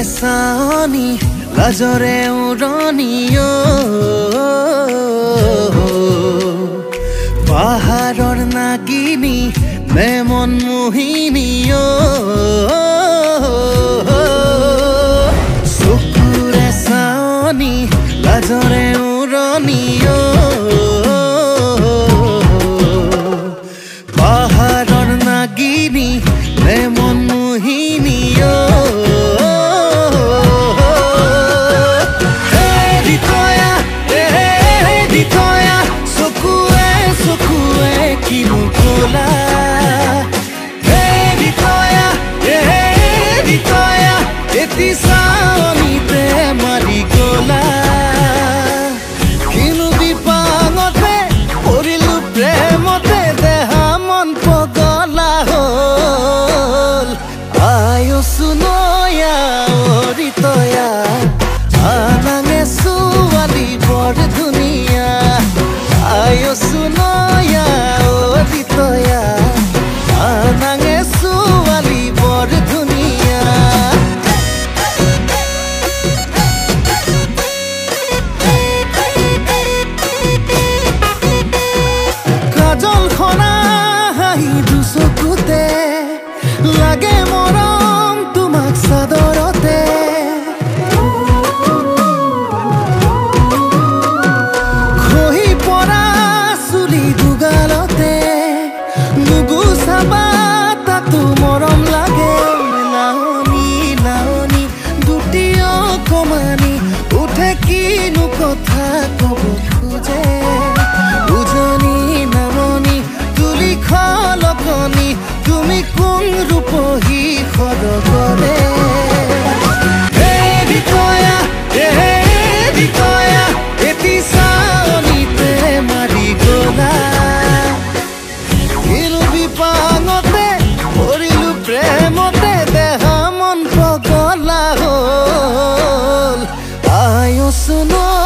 চানি লাজৰে উৰণিও পাহাৰৰ নাগিনী নে মন মোহিনীও চকুৰে চানি লাজৰে উৰণিও পাহাৰৰ নাগিনী নে মন মোহিনীও Saonite marigola Kinu bipangote Porilu premote Deha mon pogola hol Ayo sunoya oritoya Anange suwali bor duniya Ayo sunoya oritoya Anange suwali bor duniya লাগে মৰম তোমাক সাদৰতে খহি পৰা চুলি দুগালতে নুগুচাবা তাতো মৰম লাগে লাৱনী লাৱনী দুটিও কমানি উঠে কিনো কথা কব খোজে উজনি নামনি তুলি খলকনি তুমি কোন ৰূপহী খৰগৰে বিকয়া এটি চাৱনিতে মাৰি গলা কিনো বিপাঙতে পৰিলো প্ৰেমতে দেহা মন পগলা হ'ল আয় সুনো